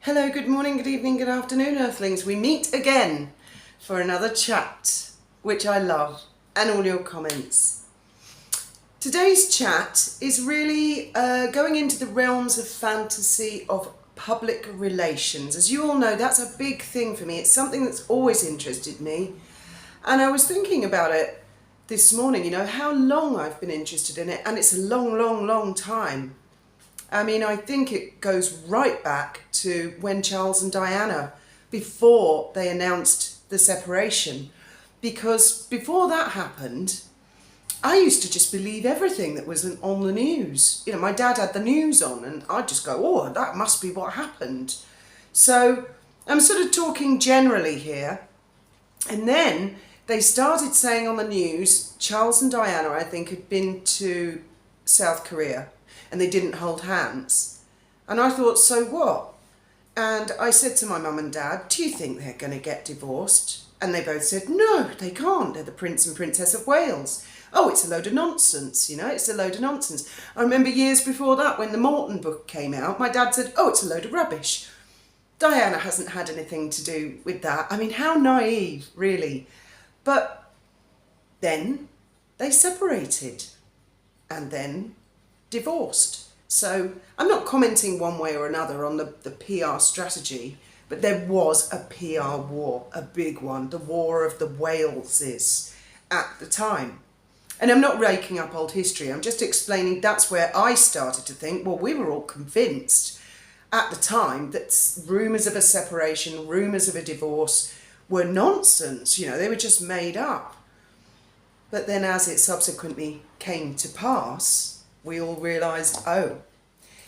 Hello, good morning, good evening, good afternoon, Earthlings. We meet again for another chat, which I love, and all your comments. Today's chat is really going into the realms of fantasy of public relations. As you all know, that's a big thing for me. It's something that's always interested me. And I was thinking about it this morning, how long I've been interested in it, and it's a long, long, long time. I mean, I think it goes right back to when Charles and Diana, before they announced the separation. Because before that happened, I used to just believe everything that was on the news. My dad had the news on and I'd just go, oh, that must be what happened. So I'm sort of talking generally here. And then they started saying on the news, Charles and Diana, I think, had been to South Korea. And they didn't hold hands. And I thought, so what? And I said to my mum and dad, do you think they're going to get divorced? And they both said, no, they can't. They're the Prince and Princess of Wales. Oh, it's a load of nonsense, it's a load of nonsense. I remember years before that, when the Wooten book came out, my dad said, oh, it's a load of rubbish. Diana hasn't had anything to do with that. I mean, how naive, really. But then they separated. And then divorced. So I'm not commenting one way or another on the PR strategy, but there was a PR war, a big one, the War of the Waleses at the time. And I'm not raking up old history, I'm just explaining that's where I started to think, well, we were all convinced at the time that rumours of a separation, rumours of a divorce were nonsense, they were just made up. But then as it subsequently came to pass, we all realised, oh.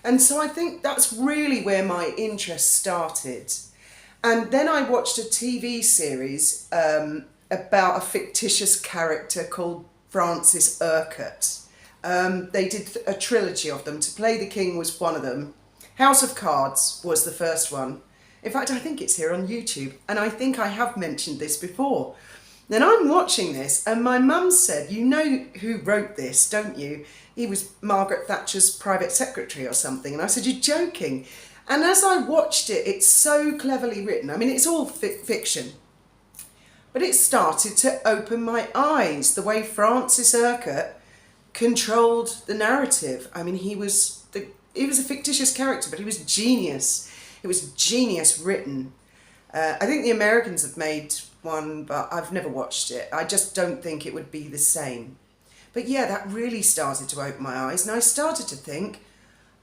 And so I think that's really where my interest started. And then I watched a TV series about a fictitious character called Francis Urquhart. They did a trilogy of them. To Play the King was one of them. House of Cards was the first one. In fact, I think it's here on YouTube. And I think I have mentioned this before. Then I'm watching this and my mum said, you know who wrote this, don't you? He was Margaret Thatcher's private secretary or something. And I said, you're joking. And as I watched it, it's so cleverly written. I mean, it's all fiction. But it started to open my eyes, the way Francis Urquhart controlled the narrative. I mean, he was a fictitious character, but he was genius. It was genius written. I think the Americans have made one, but I've never watched it. I just don't think it would be the same. But yeah, that really started to open my eyes, and I started to think,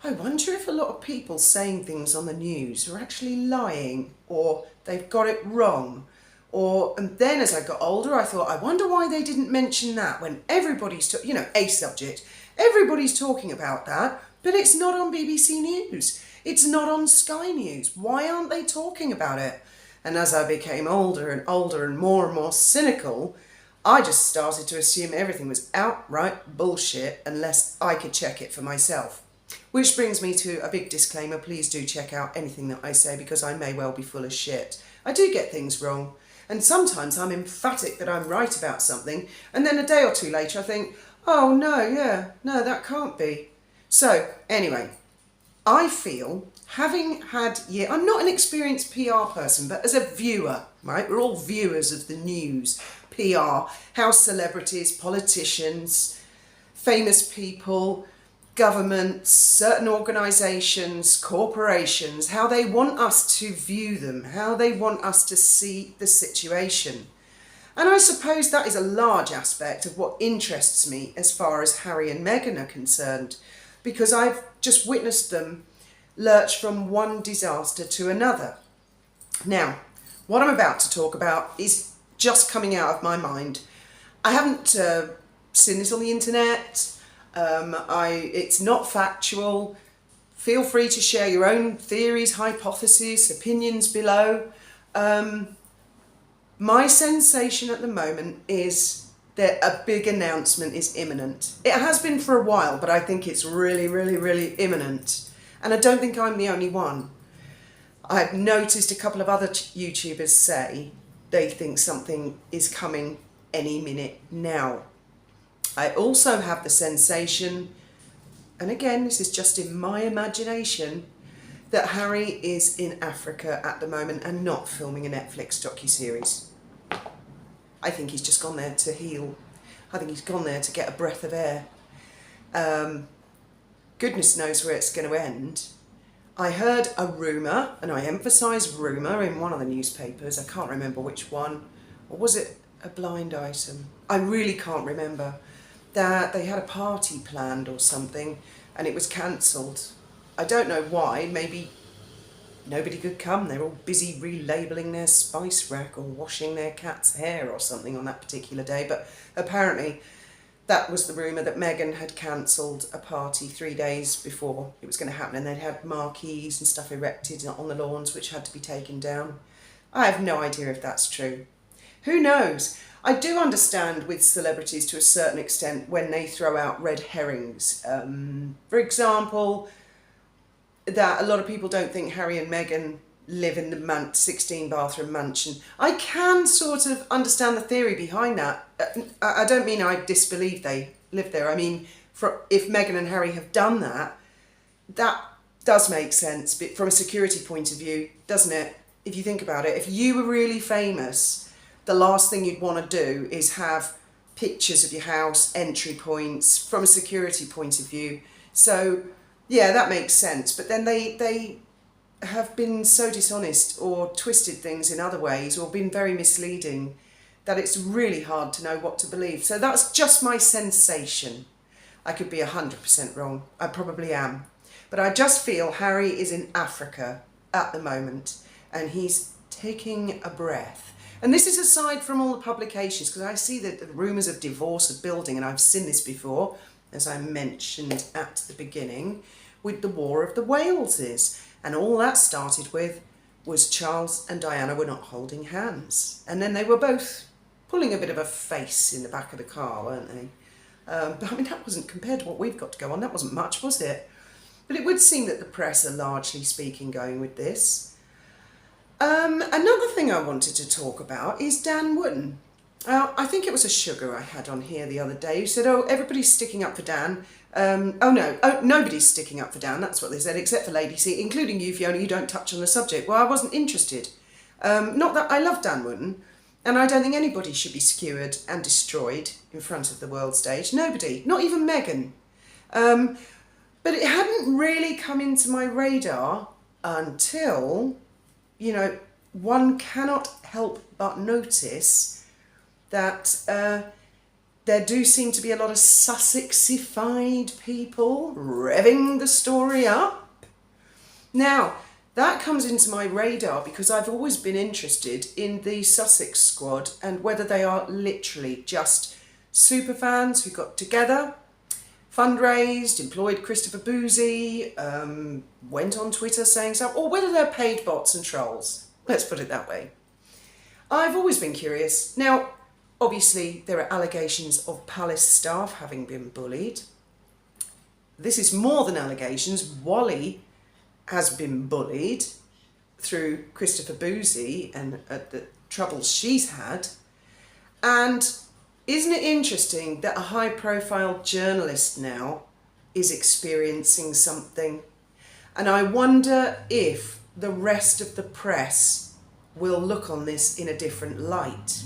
I wonder if a lot of people saying things on the news are actually lying, or they've got it wrong. And then as I got older, I thought, I wonder why they didn't mention that when everybody's, a subject, everybody's talking about that, but it's not on BBC News. It's not on Sky News. Why aren't they talking about it? And as I became older and more cynical, I just started to assume everything was outright bullshit unless I could check it for myself. Which brings me to a big disclaimer, please do check out anything that I say because I may well be full of shit. I do get things wrong, and sometimes I'm emphatic that I'm right about something, and then a day or two later I think, oh no, that can't be. So anyway, I feel, having had, I'm not an experienced PR person, but as a viewer, right? We're all viewers of the news, PR, how celebrities, politicians, famous people, governments, certain organisations, corporations, how they want us to view them, how they want us to see the situation. And I suppose that is a large aspect of what interests me as far as Harry and Meghan are concerned, because I've just witnessed them lurch from one disaster to another. Now, what I'm about to talk about is just coming out of my mind. I haven't seen this on the internet. It's not factual. Feel free to share your own theories, hypotheses, opinions below. My sensation at the moment is that a big announcement is imminent. It has been for a while, but I think it's really, really, really imminent. And I don't think I'm the only one. I've noticed a couple of other YouTubers say they think something is coming any minute now. I also have the sensation, and again, this is just in my imagination, that Harry is in Africa at the moment and not filming a Netflix docuseries. I think he's just gone there to heal. I think he's gone there to get a breath of air. Goodness knows where it's going to end. I heard a rumour, and I emphasise rumour, in one of the newspapers. I can't remember which one. Or was it a blind item? I really can't remember. That they had a party planned or something and it was cancelled. I don't know why. Maybe nobody could come. They're all busy relabelling their spice rack or washing their cat's hair or something on that particular day. But apparently that was the rumour, that Meghan had cancelled a party 3 days before it was going to happen, and they'd had marquees and stuff erected on the lawns which had to be taken down. I have no idea if that's true. Who knows? I do understand with celebrities to a certain extent when they throw out red herrings. For example, that a lot of people don't think Harry and Meghan live in the 16 bathroom mansion. I can sort of understand the theory behind that. I don't mean I disbelieve they live there. I mean, if Meghan and Harry have done that, that does make sense. But from a security point of view, doesn't it? If you think about it, if you were really famous, the last thing you'd want to do is have pictures of your house, entry points, from a security point of view. So, yeah, that makes sense. But then they have been so dishonest or twisted things in other ways or been very misleading that it's really hard to know what to believe. So that's just my sensation. I could be 100% wrong. I probably am. But I just feel Harry is in Africa at the moment and he's taking a breath. And this is aside from all the publications, because I see that the rumours of divorce are building, and I've seen this before, as I mentioned at the beginning, with the War of the Waleses. And all that started with was Charles and Diana were not holding hands. And then they were both pulling a bit of a face in the back of the car, weren't they? But I mean, that wasn't, compared to what we've got to go on, that wasn't much, was it? But it would seem that the press are largely speaking going with this. Another thing I wanted to talk about is Dan Wooten. I think it was a sugar I had on here the other day who said, oh, everybody's sticking up for Dan. Nobody's sticking up for Dan, that's what they said, except for Lady C, including you, Fiona, you don't touch on the subject. Well, I wasn't interested. Not that I love Dan Wooten, and I don't think anybody should be skewered and destroyed in front of the world stage. Nobody, not even Meghan. But it hadn't really come into my radar until, you know, one cannot help but notice that there do seem to be a lot of Sussexified people revving the story up. Now, that comes into my radar because I've always been interested in the Sussex Squad and whether they are literally just superfans who got together, fundraised, employed Christopher Boozy, went on Twitter saying stuff, or whether they're paid bots and trolls. Let's put it that way. I've always been curious. Now, obviously, there are allegations of palace staff having been bullied. This is more than allegations. Wally has been bullied through Christopher Boozy and the troubles she's had. And isn't it interesting that a high-profile journalist now is experiencing something? And I wonder if the rest of the press will look on this in a different light.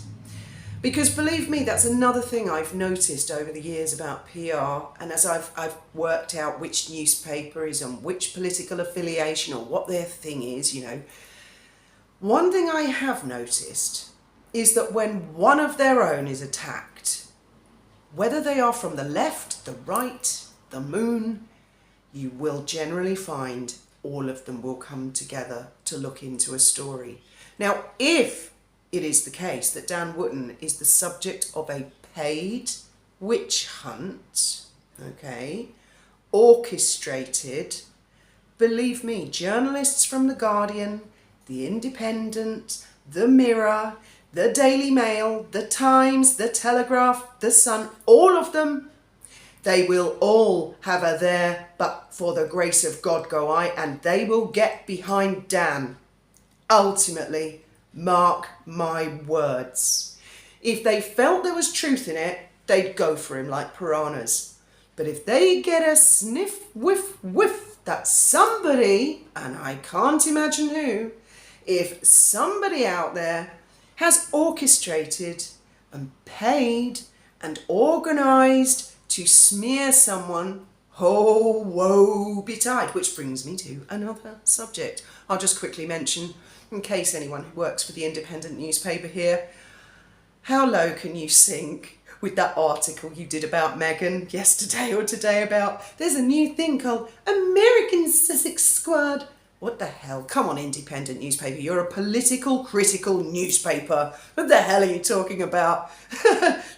Because believe me, that's another thing I've noticed over the years about PR, and as I've worked out which newspaper is on which political affiliation or what their thing is, you know. One thing I have noticed is that when one of their own is attacked, whether they are from the left, the right, the moon, you will generally find all of them will come together to look into a story. Now, if it is the case that Dan Wooten is the subject of a paid witch hunt, okay, orchestrated, believe me, journalists from The Guardian, The Independent, The Mirror, The Daily Mail, The Times, The Telegraph, The Sun, all of them, they will all have a there but for the grace of God go I, and they will get behind Dan. Ultimately, mark my words. If they felt there was truth in it, they'd go for him like piranhas. But if they get a sniff, whiff, whiff that somebody, and I can't imagine who, if somebody out there has orchestrated and paid and organised to smear someone, oh, woe betide, which brings me to another subject. I'll just quickly mention, in case anyone who works for the independent newspaper here, how low can you sink with that article you did about Meghan yesterday or today about there's a new thing called American Sussex Squad. What the hell? Come on, independent newspaper. You're a political, critical newspaper. What the hell are you talking about?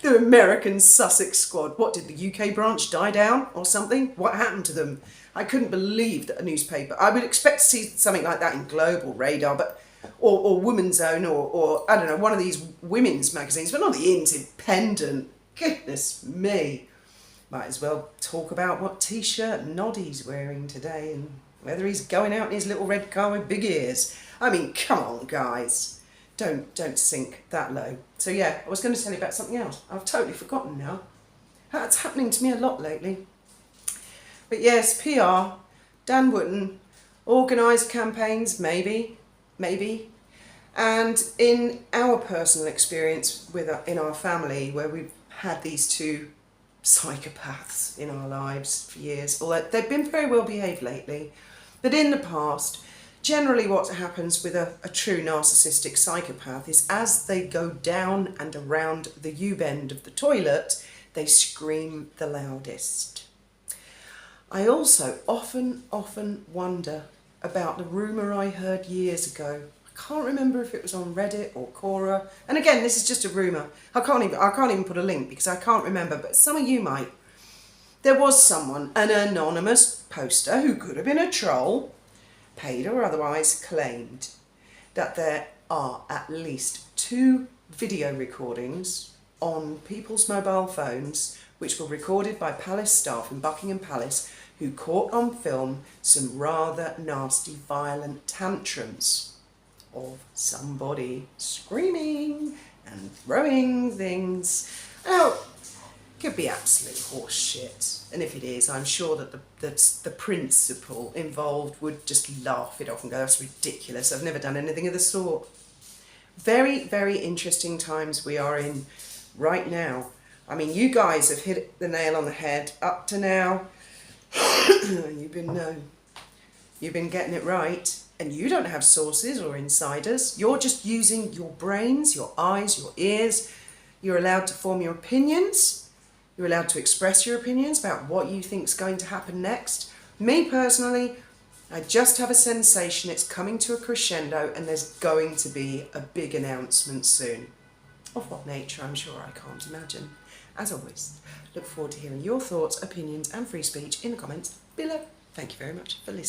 The American Sussex Squad. What, did the UK branch die down or something? What happened to them? I couldn't believe that a newspaper... I would expect to see something like that in Global Radar, but or Woman's Own, or I don't know, one of these women's magazines, but not the Independent. Goodness me. Might as well talk about what t-shirt Noddy's wearing today and whether he's going out in his little red car with big ears. I mean, come on, guys. Don't sink that low. So yeah, I was going to tell you about something else. I've totally forgotten now. That's happening to me a lot lately. But yes, PR, Dan Wooten, organised campaigns, maybe. And in our personal experience in our family, where we've had these two psychopaths in our lives for years, although they've been very well behaved lately, but in the past, generally what happens with a true narcissistic psychopath is as they go down and around the U-bend of the toilet, they scream the loudest. I also often wonder about the rumour I heard years ago. I can't remember if it was on Reddit or Quora. And again, this is just a rumour. I can't even put a link because I can't remember, but some of you might. There was someone, an anonymous poster who could have been a troll, paid or otherwise, claimed that there are at least 2 video recordings on people's mobile phones which were recorded by palace staff in Buckingham Palace who caught on film some rather nasty violent tantrums of somebody screaming and throwing things. Now, could be absolute horse shit, and if it is, I'm sure that the principal involved would just laugh it off and go, that's ridiculous, I've never done anything of the sort. Very, very interesting times we are in right now. I mean, you guys have hit the nail on the head up to now. You've been getting it right, and you don't have sources or insiders. You're just using your brains, your eyes, your ears. You're allowed to form your opinions. You're allowed to express your opinions about what you think is going to happen next. Me personally, I just have a sensation it's coming to a crescendo and there's going to be a big announcement soon. Of what nature, I'm sure I can't imagine. As always, look forward to hearing your thoughts, opinions and free speech in the comments below. Thank you very much for listening.